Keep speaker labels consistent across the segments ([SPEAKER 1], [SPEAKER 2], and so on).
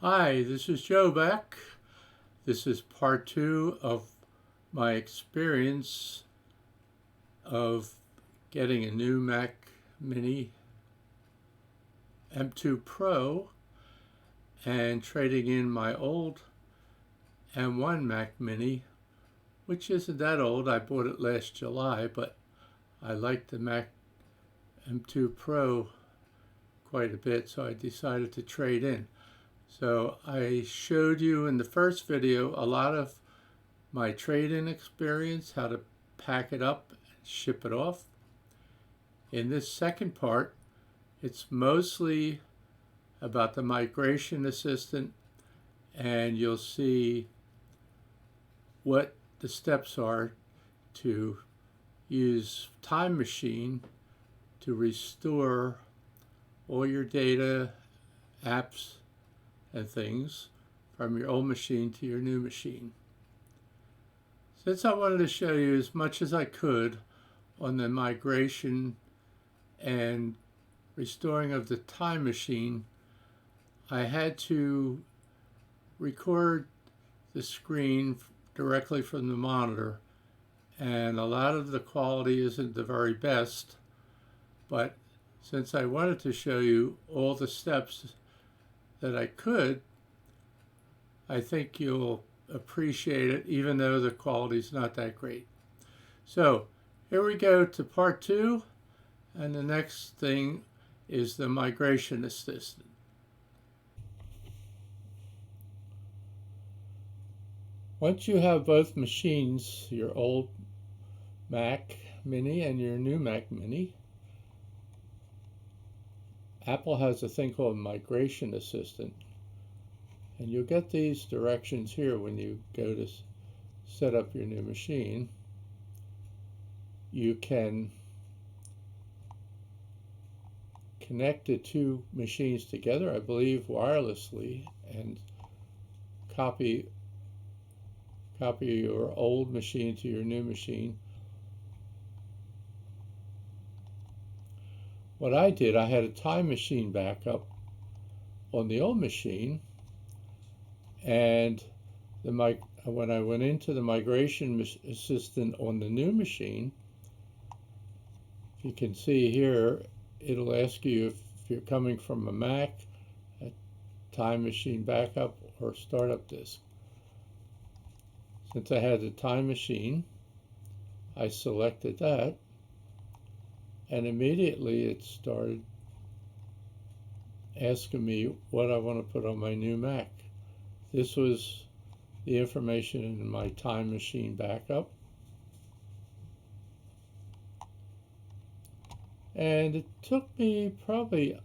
[SPEAKER 1] Hi, this is Joe back. This is part two of my experience of getting a new Mac Mini M2 Pro and trading in my old M1 Mac Mini, which isn't that old. I bought it last July, but I liked the Mac M2 Pro quite a bit, so I decided to trade in. So I showed you in the first video a lot of my trade-in experience, how to pack it up and ship it off. In this second part, it's mostly about the migration assistant, and you'll see what the steps are to use Time Machine to restore all your data, apps, and things from your old machine to your new machine. Since I wanted to show you as much as I could on the migration and restoring of the Time Machine, I had to record the screen directly from the monitor, and a lot of the quality isn't the very best, but since I wanted to show you all the steps that I could, I think you'll appreciate it, even though the quality's not that great. So here we go to part two, and the next thing is the migration assistant. Once you have both machines, your old Mac Mini and your new Mac Mini, Apple has a thing called Migration Assistant, and you'll get these directions here when you go to set up your new machine. You can connect the two machines together, I believe wirelessly, and copy your old machine to your new machine. What I did, I had a Time Machine backup on the old machine, and when I went into the Migration Assistant on the new machine, if you can see here, it'll ask you if you're coming from a Mac, a Time Machine backup, or startup disk. Since I had the Time Machine, I selected that, and immediately it started asking me what I want to put on my new Mac. This was the information in my Time Machine backup. And it took me probably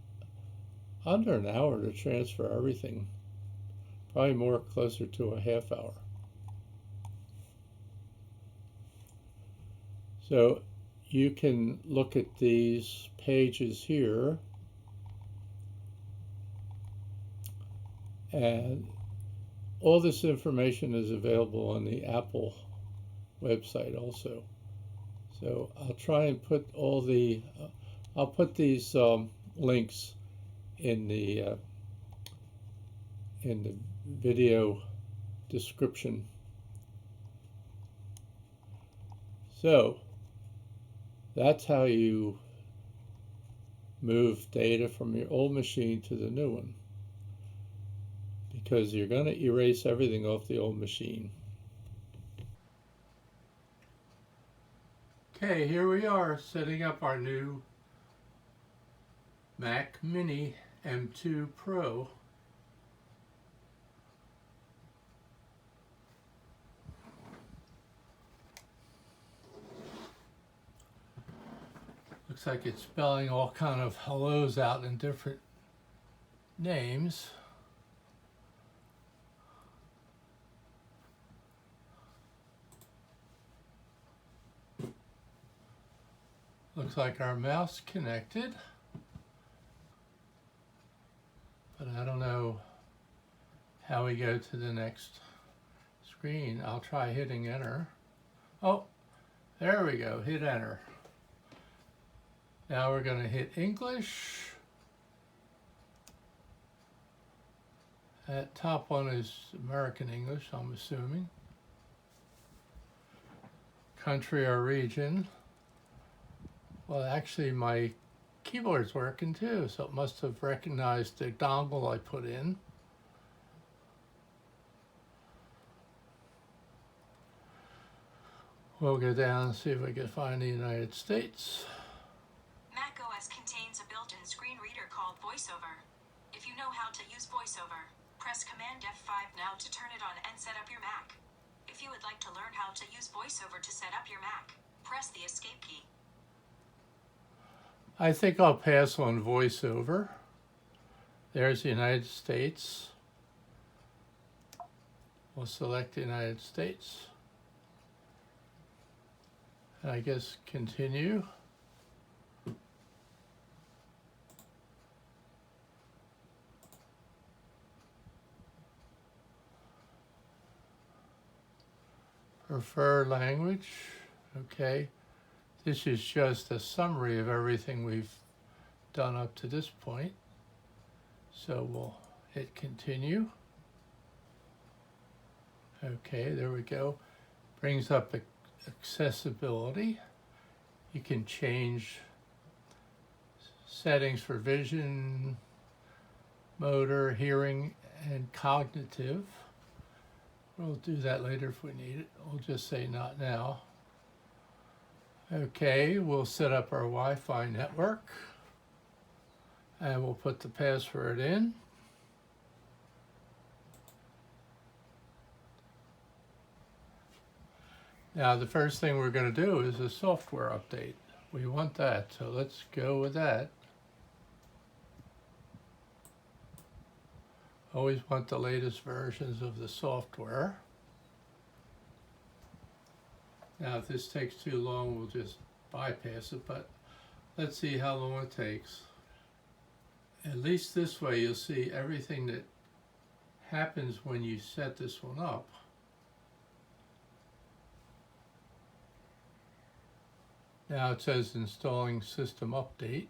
[SPEAKER 1] under an hour to transfer everything, probably more closer to a half hour. So you can look at these pages here, and all this information is available on the Apple website also. So I'll try and put all the, I'll put these links in the video description. So that's how you move data from your old machine to the new one, because you're going to erase everything off the old machine. Okay, here we are setting up our new Mac Mini M2 Pro. Looks like it's spelling all kind of hellos out in different names. Looks like our mouse connected, but I don't know how we go to the next screen. I'll try hitting enter. Oh, there we go, hit enter. Now we're going to hit English, That top one is American English, I'm assuming. Country or region. Well, actually my keyboard's working too, so it must have recognized the dongle I put in. We'll go down and see if we can find the United States.
[SPEAKER 2] Mac OS contains a built-in screen reader called VoiceOver. If you know how to use VoiceOver, press Command F5 now to turn it on and set up your Mac. If you would like to learn how to use VoiceOver to set up your Mac, press the Escape key.
[SPEAKER 1] I think I'll pass on VoiceOver. There's the United States. We'll select the United States. And I guess continue. Prefer language. Okay. This is just a summary of everything we've done up to this point. So we'll hit continue. Okay, there we go. Brings up accessibility. You can change settings for vision, motor, hearing, and cognitive. We'll do that later if we need it. We'll just say not now. Okay, we'll set up our Wi-Fi network and we'll put the password in. Now the first thing we're going to do is a software update. We want that, so let's go with that. Always want the latest versions of the software. Now if this takes too long, we'll just bypass it, but let's see how long it takes. At least this way you'll see everything that happens when you set this one up. Now it says installing system update.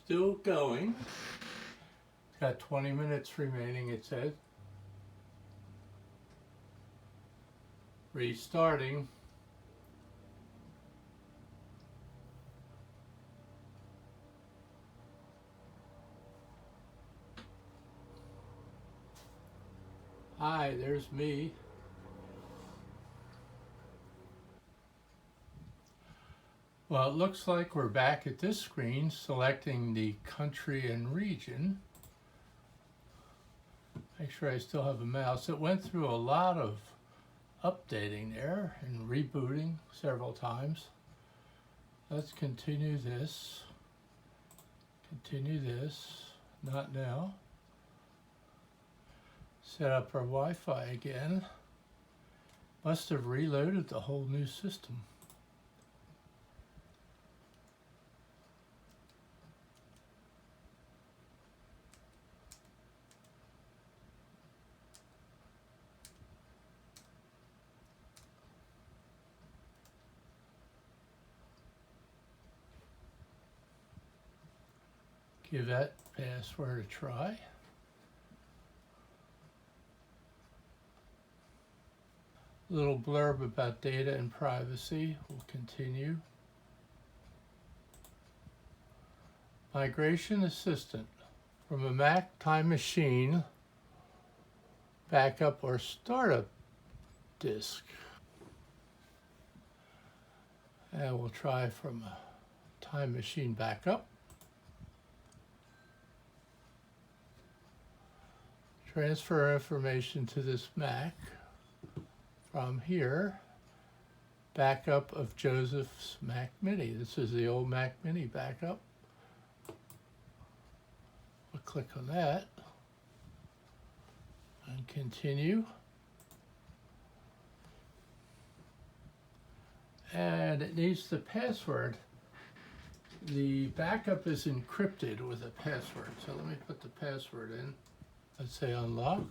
[SPEAKER 1] Still going. It's got 20 minutes remaining, it says. Restarting. Hi, there's me. Well, it looks like we're back at this screen, selecting the country and region. Make sure I still have a mouse. It went through a lot of updating there and rebooting several times. Let's continue this. Continue this. Not now. Set up our Wi-Fi again. Must have reloaded the whole new system. Give that password a try. Little blurb about data and privacy. We'll continue. Migration Assistant. From a Mac Time Machine, backup or startup disk. And we'll try from a Time Machine backup. Transfer information to this Mac. From here, backup of Joseph's Mac Mini. This is the old Mac Mini backup. We'll click on that and continue. And it needs the password. The backup is encrypted with a password. So let me put the password in. Let's say unlock.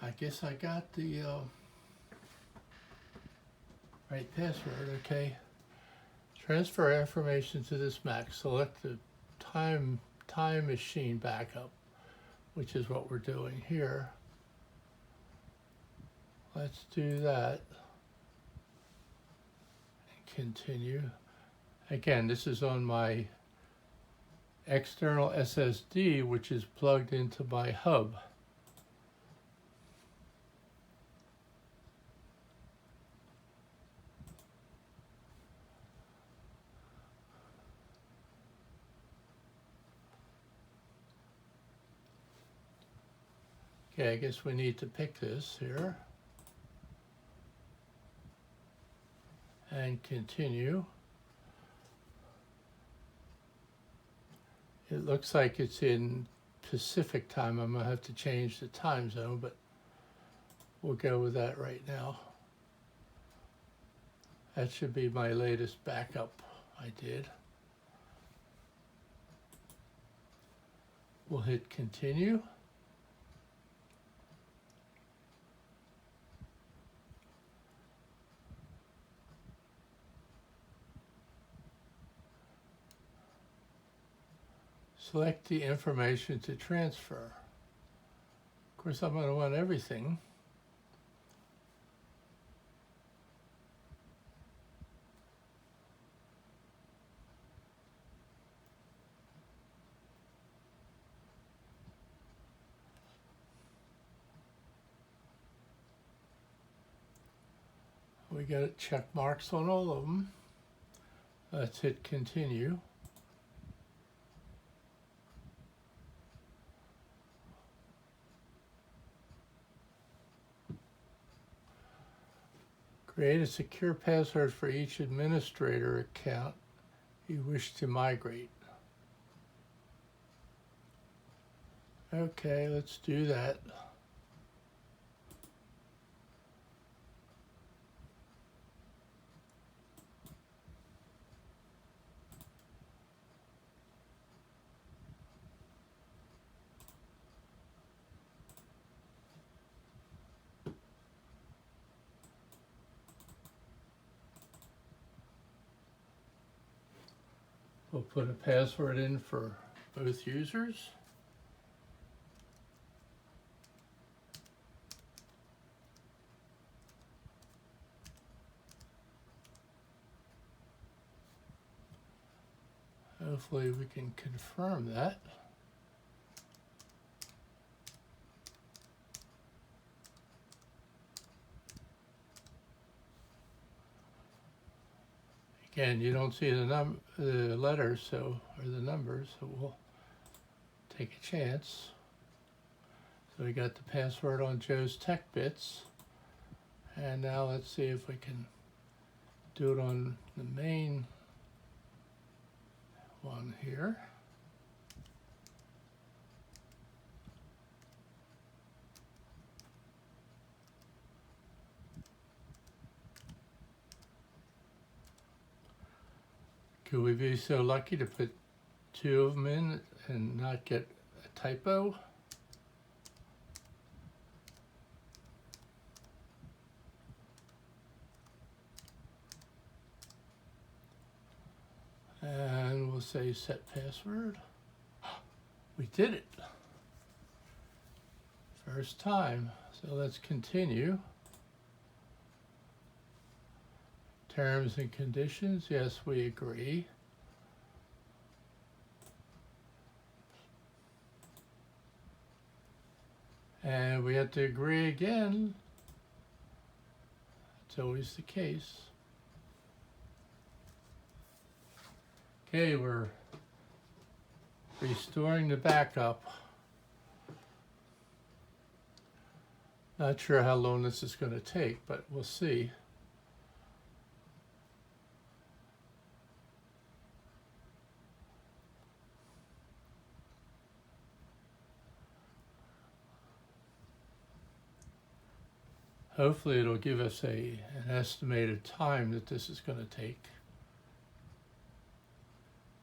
[SPEAKER 1] I guess I got the right password, okay. Transfer information to this Mac. Select the time machine backup, which is what we're doing here. Let's do that. Continue. Again, this is on my external SSD, which is plugged into my hub. Okay, I guess we need to pick this here and continue. It looks like it's in Pacific time. I'm gonna have to change the time zone, but we'll go with that right now. That should be my latest backup I did. We'll hit continue. Select the information to transfer. Of course, I'm going to want everything. We got check marks on all of them. Let's hit continue. Create a secure password for each administrator account you wish to migrate. Okay, let's do that. We'll put a password in for both users. Hopefully we can confirm that. Again, you don't see the letters, or the numbers, so we'll take a chance. So we got the password on Joe's Tech Bits, and now let's see if we can do it on the main one here. Could we be so lucky to put two of them in and not get a typo? And we'll say set password. We did it. First time. So let's continue. Terms and conditions, yes, we agree. And we have to agree again. It's always the case. Okay, we're restoring the backup. Not sure how long this is going to take, but we'll see. Hopefully it'll give us an estimated time that this is going to take.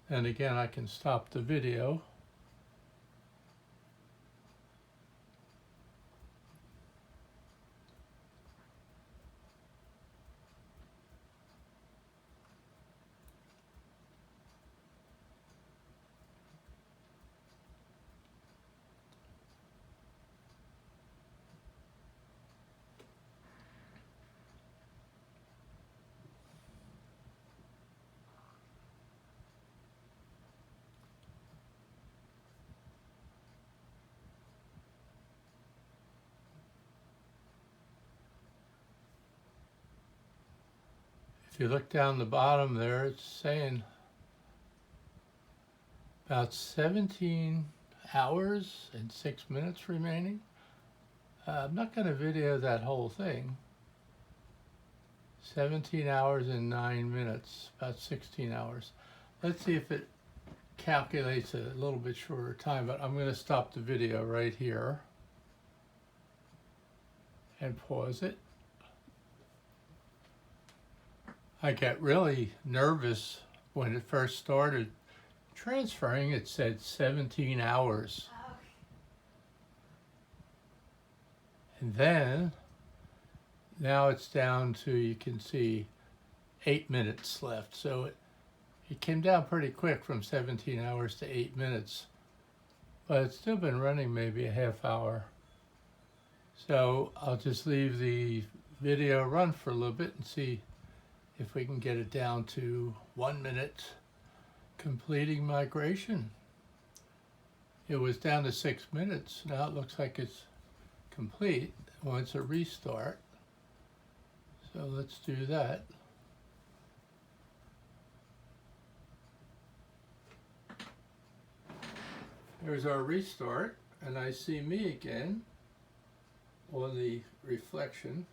[SPEAKER 1] And again, I can stop the video. If you look down the bottom there, it's saying about 17 hours and 6 minutes remaining. I'm not going to video that whole thing. 17 hours and 9 minutes, about 16 hours. Let's see if it calculates a little bit shorter time, but I'm going to stop the video right here and pause it. I got really nervous when it first started transferring. It said 17 hours. And then, now it's down to, you can see, 8 minutes left. So it came down pretty quick from 17 hours to 8 minutes. But it's still been running maybe a half hour. So I'll just leave the video run for a little bit and see if we can get it down to 1 minute completing migration. It was down to 6 minutes. Now it looks like it's complete. It wants a restart. So let's do that. There's our restart, and I see me again on the reflection.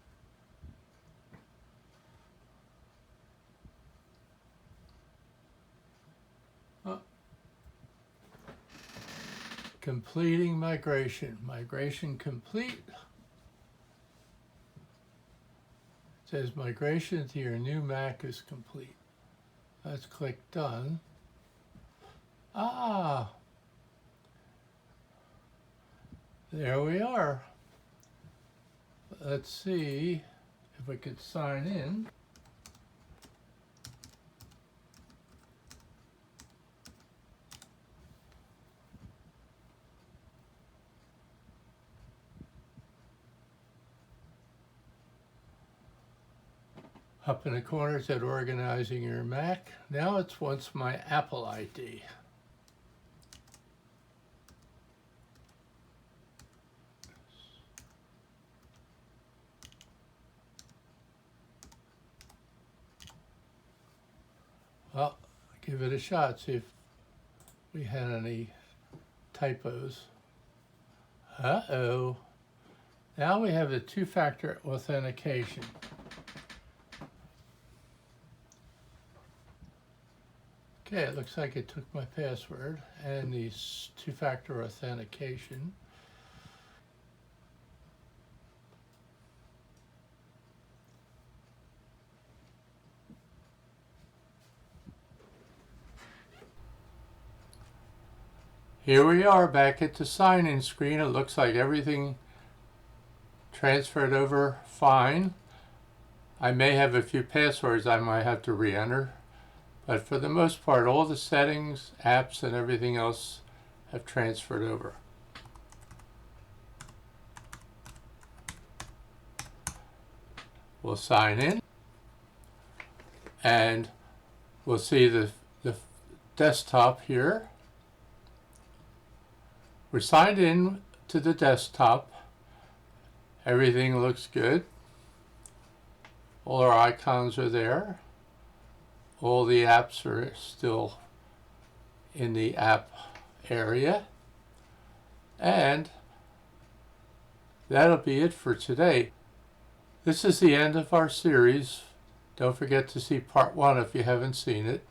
[SPEAKER 1] Completing migration. Migration complete. It says migration to your new Mac is complete. Let's click done. There we are. Let's see if we could sign in. Up in the corner it said organizing your Mac. Now it wants my Apple ID. Well, give it a shot, see if we had any typos. Uh-oh. Now we have the two-factor authentication. Okay, it looks like it took my password and the two-factor authentication. Here we are back at the sign-in screen. It looks like everything transferred over fine. I may have a few passwords I might have to re-enter, but for the most part, all the settings, apps, and everything else have transferred over. We'll sign in, and we'll see the desktop here. We're signed in to the desktop. Everything looks good. All our icons are there. All the apps are still in the app area. And that'll be it for today. This is the end of our series. Don't forget to see part 1 if you haven't seen it.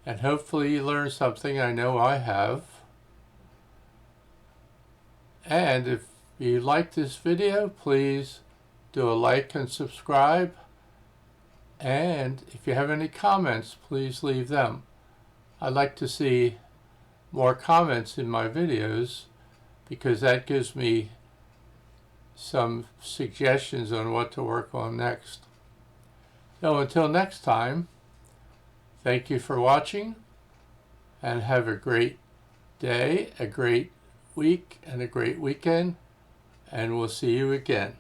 [SPEAKER 1] And hopefully you learned something. I know I have. And if you like this video, please do a like and subscribe. And if you have any comments, please leave them. I'd like to see more comments in my videos because that gives me some suggestions on what to work on next. So until next time, thank you for watching and have a great day, a great week, and a great weekend, and we'll see you again.